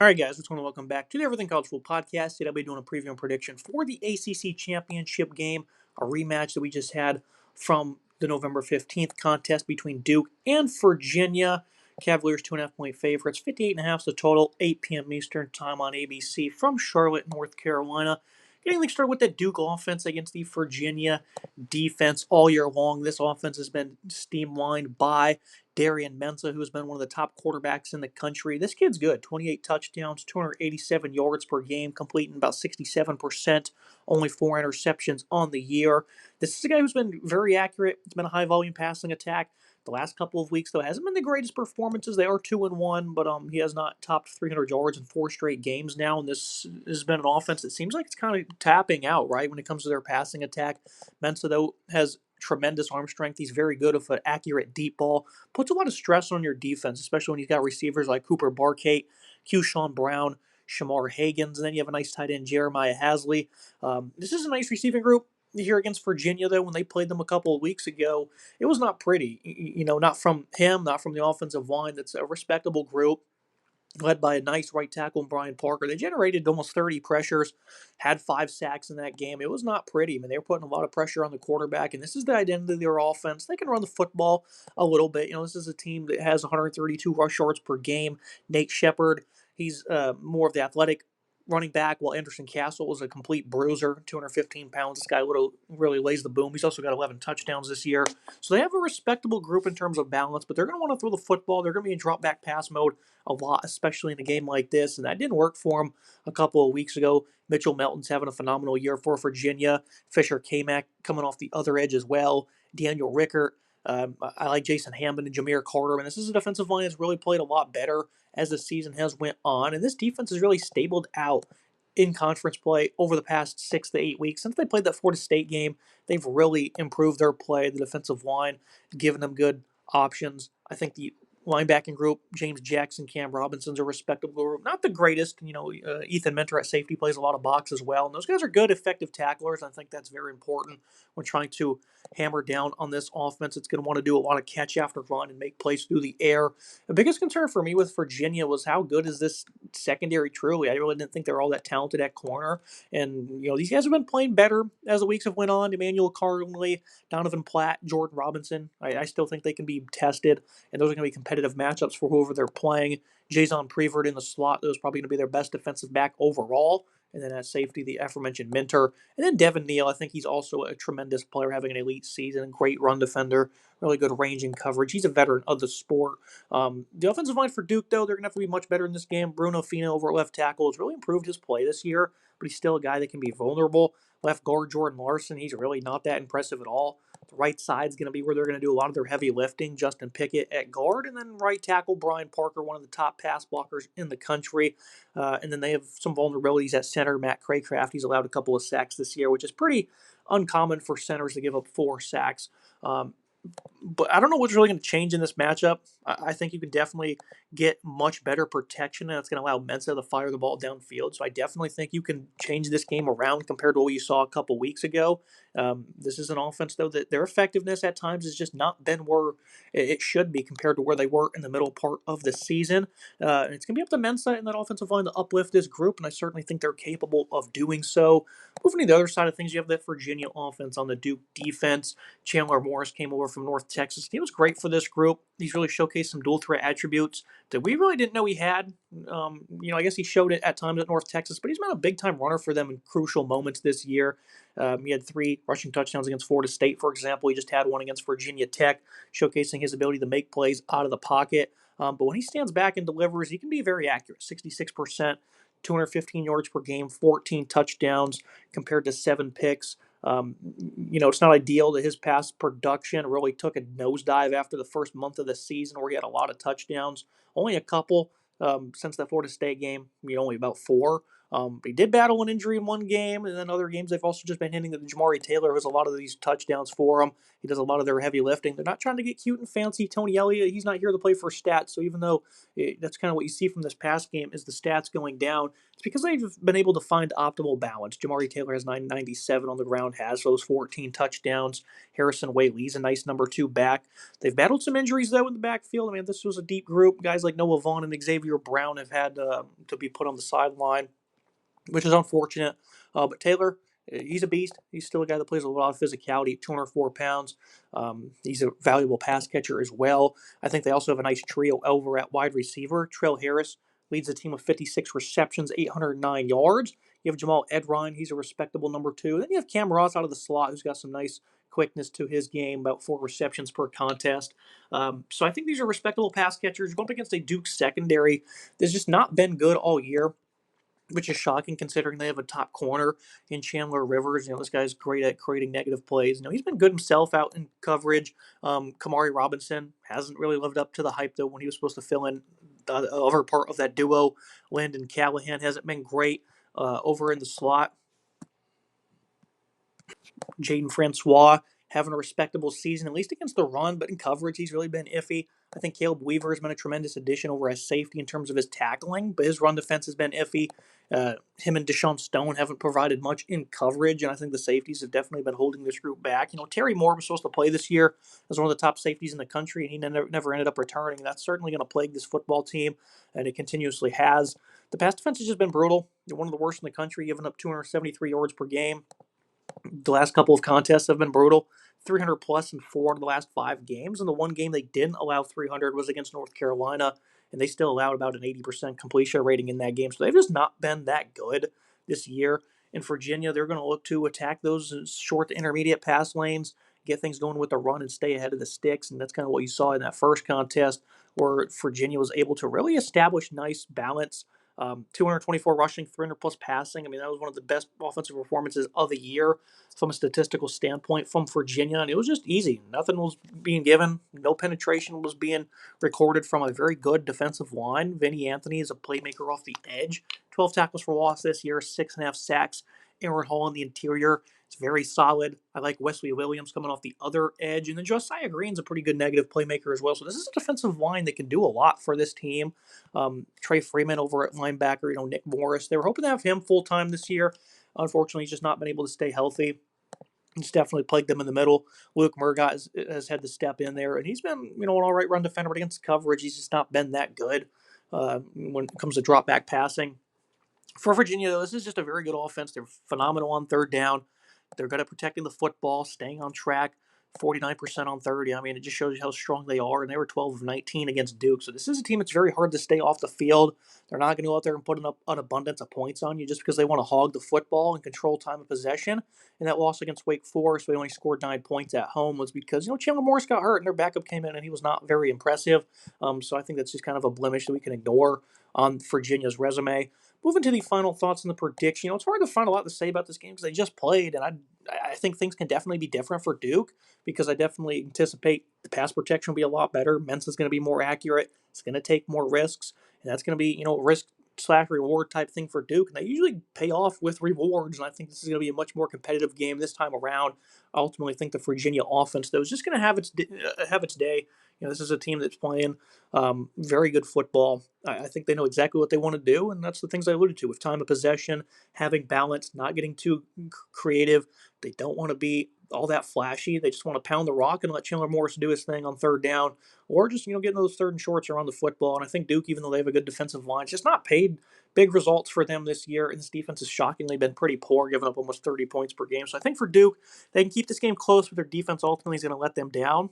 All right, guys, I want to welcome back to the Everything College Football Podcast. Today, I'll be doing a preview and prediction for the ACC Championship game, a rematch that we just had from the November 15th contest between Duke and Virginia. Cavaliers 2.5-point favorites, 58.5 is the total, 8 p.m. Eastern Time on ABC from Charlotte, North Carolina. Getting things started with the Duke offense against the Virginia defense all year long. This offense has been streamlined by Darian Mensah, who has been one of the top quarterbacks in the country. This kid's good. 28 touchdowns, 287 yards per game, completing about 67%, only 4 interceptions on the year. This is a guy who's been very accurate. It's been a high-volume passing attack. The last couple of weeks, though, hasn't been the greatest performances. They are 2-1, but he has not topped 300 yards in 4 straight games now. And this has been an offense that seems like it's kind of tapping out, right, when it comes to their passing attack. Mensah, though, has tremendous arm strength. He's very good with an accurate deep ball. Puts a lot of stress on your defense, especially when you've got receivers like Cooper Barkate, Sean Brown, Shamar Hagans, and then you have a nice tight end, Jeremiah Hasley. This is a nice receiving group here against Virginia, though. When they played them a couple of weeks ago, it was not pretty. Not from him, not from the offensive line. That's a respectable group led by a nice right tackle, Brian Parker. They generated almost 30 pressures, had 5 sacks in that game. It was not pretty. I mean, they were putting a lot of pressure on the quarterback, and this is the identity of their offense. They can run the football a little bit. This is a team that has 132 rush yards per game. Nate Shepard, he's more of the athletic running back, while Anderson Castle was a complete bruiser, 215 pounds. This guy really lays the boom. He's also got 11 touchdowns this year. So they have a respectable group in terms of balance, but they're going to want to throw the football. They're going to be in drop-back pass mode a lot, especially in a game like this, and that didn't work for him a couple of weeks ago. Mitchell Melton's having a phenomenal year for Virginia. Fisher K-Mac coming off the other edge as well. Daniel Rickert. I like Jason Hammond and Jameer Carter. And this is a defensive line that's really played a lot better as the season has went on. And this defense has really stabled out in conference play over the past 6 to 8 weeks. Since they played that Florida State game, they've really improved their play, the defensive line, giving them good options. I think the linebacking group, James Jackson, Cam Robinson's a respectable group. Not the greatest, Ethan Mentor at safety plays a lot of box as well. And those guys are good, effective tacklers. I think that's very important when trying to hammer down on this offense. It's going to want to do a lot of catch after run and make plays through the air. The biggest concern for me with Virginia was how good is this secondary truly. I really didn't think they were all that talented at corner. And, these guys have been playing better as the weeks have went on. Emmanuel Carley, Donovan Platt, Jordan Robinson. I still think they can be tested, and those are going to be competitive matchups for whoever they're playing. Jason Prevert in the slot, those probably going to be their best defensive back overall. And then at safety, the aforementioned Minter. And then Devin Neal, I think he's also a tremendous player, having an elite season, great run defender, really good range and coverage. He's a veteran of the sport. The offensive line for Duke, though, they're going to have to be much better in this game. Bruno Fina over at left tackle has really improved his play this year, but he's still a guy that can be vulnerable. Left guard Jordan Larson, he's really not that impressive at all. The right side's going to be where they're going to do a lot of their heavy lifting. Justin Pickett at guard, and then right tackle Brian Parker, one of the top pass blockers in the country. And then they have some vulnerabilities at center. Matt Craycraft, he's allowed a couple of sacks this year, which is pretty uncommon for centers to give up 4 sacks. But I don't know what's really going to change in this matchup. I think you can definitely get much better protection, and it's going to allow Mensah to fire the ball downfield. So I definitely think you can change this game around compared to what you saw a couple weeks ago. This is an offense, though, that their effectiveness at times has just not been where it should be compared to where they were in the middle part of the season. And it's going to be up to Mensah and that offensive line to uplift this group, and I certainly think they're capable of doing so. Moving to the other side of things, you have that Virginia offense on the Duke defense. Chandler Morris came over from North Texas. He was great for this group. He's really showcased some dual threat attributes that we really didn't know he had. I guess he showed it at times at North Texas, but he's been a big-time runner for them in crucial moments this year. He had 3 rushing touchdowns against Florida State, for example. He just had one against Virginia Tech, showcasing his ability to make plays out of the pocket. But when he stands back and delivers, he can be very accurate, 66%. 215 yards per game, 14 touchdowns compared to 7 picks. It's not ideal that his pass production really took a nosedive after the first month of the season where he had a lot of touchdowns. Only a couple since that Florida State game, only about 4. They did battle an injury in one game, and then other games they've also just been hitting the Jamari Taylor, has a lot of these touchdowns for them. He does a lot of their heavy lifting. They're not trying to get cute and fancy. Tony Elliott, he's not here to play for stats. So even though that's kind of what you see from this past game is the stats going down, it's because they've been able to find optimal balance. Jamari Taylor has 997 on the ground, has those 14 touchdowns. Harrison Whaley's a nice number 2 back. They've battled some injuries, though, in the backfield. I mean, this was a deep group. Guys like Noah Vaughn and Xavier Brown have had to be put on the sideline, which is unfortunate. But Taylor, he's a beast. He's still a guy that plays a lot of physicality, 204 pounds. He's a valuable pass catcher as well. I think they also have a nice trio over at wide receiver. Trail Harris leads the team with 56 receptions, 809 yards. You have Jamal Edrine. He's a respectable number 2. Then you have Cam Ross out of the slot, who's got some nice quickness to his game, about 4 receptions per contest. So I think these are respectable pass catchers. Going up against a Duke secondary that's just not been good all year, which is shocking considering they have a top corner in Chandler Rivers. This guy's great at creating negative plays. He's been good himself out in coverage. Kamari Robinson hasn't really lived up to the hype, though, when he was supposed to fill in the other part of that duo. Landon Callahan hasn't been great over in the slot. Jaden Francois having a respectable season, at least against the run, but in coverage, he's really been iffy. I think Caleb Weaver has been a tremendous addition over as safety in terms of his tackling, but his run defense has been iffy. Him and Deshaun Stone haven't provided much in coverage, and I think the safeties have definitely been holding this group back. Terry Moore was supposed to play this year as one of the top safeties in the country, and he never ended up returning. That's certainly going to plague this football team, and it continuously has. The pass defense has just been brutal. They're one of the worst in the country, giving up 273 yards per game. The last couple of contests have been brutal. 300 plus in 4 of the last 5 games. And the one game they didn't allow 300 was against North Carolina, and they still allowed about an 80% completion rating in that game. So they've just not been that good this year. In Virginia, they're going to look to attack those short to intermediate pass lanes, get things going with the run, and stay ahead of the sticks. And that's kind of what you saw in that first contest, where Virginia was able to really establish nice balance. 224 rushing, 300 plus passing. I mean, that was one of the best offensive performances of the year from a statistical standpoint from Virginia, and it was just easy. Nothing was being given. No penetration was being recorded from a very good defensive line. Vinny Anthony is a playmaker off the edge. 12 tackles for loss this year, 6.5 sacks. Aaron Hall in the interior. It's very solid. I like Wesley Williams coming off the other edge. And then Josiah Green's a pretty good negative playmaker as well. So this is a defensive line that can do a lot for this team. Trey Freeman over at linebacker, Nick Morris. They were hoping to have him full-time this year. Unfortunately, he's just not been able to stay healthy. He's definitely plagued them in the middle. Luke Murgott has had to step in there, and he's been, an all-right run defender, but against coverage, he's just not been that good when it comes to drop-back passing. For Virginia, though, this is just a very good offense. They're phenomenal on third down. They're good at protecting the football, staying on track. 49% on 30. I mean, it just shows you how strong they are. And they were 12 of 19 against Duke. So this is a team that's very hard to stay off the field. They're not going to go out there and put up an abundance of points on you just because they want to hog the football and control time of possession. And that loss against Wake Forest, they only scored 9 points at home, was because, Chandler Morris got hurt and their backup came in and he was not very impressive. So I think that's just kind of a blemish that we can ignore on Virginia's resume. Moving to the final thoughts and the prediction, it's hard to find a lot to say about this game because they just played, and I think things can definitely be different for Duke because I definitely anticipate the pass protection will be a lot better. Mensa's going to be more accurate. It's going to take more risks, and that's going to be, risk/reward type thing for Duke, and they usually pay off with rewards, and I think this is going to be a much more competitive game this time around. I ultimately think the Virginia offense, though, is just going to have its day. This is a team that's playing very good football. I think they know exactly what they want to do, and that's the things I alluded to with time of possession, having balance, not getting too creative. They don't want to be all that flashy. They just want to pound the rock and let Chandler Morris do his thing on third down, or just getting those third and shorts around the football. And I think Duke, even though they have a good defensive line, it's just not paid big results for them this year. And this defense has shockingly been pretty poor, giving up almost 30 points per game. So I think for Duke, they can keep this game close, but their defense ultimately is going to let them down.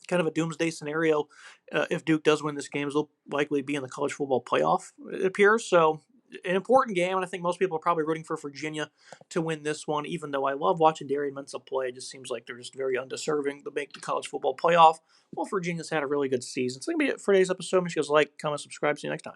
Kind of a doomsday scenario. If Duke does win this game, they'll likely be in the college football playoff, it appears. So an important game, and I think most people are probably rooting for Virginia to win this one, even though I love watching Darian Mensah play. It just seems like they're just very undeserving to make the college football playoff. Well, Virginia's had a really good season. So that's going to be it for today's episode. Make sure you guys like, comment, subscribe. See you next time.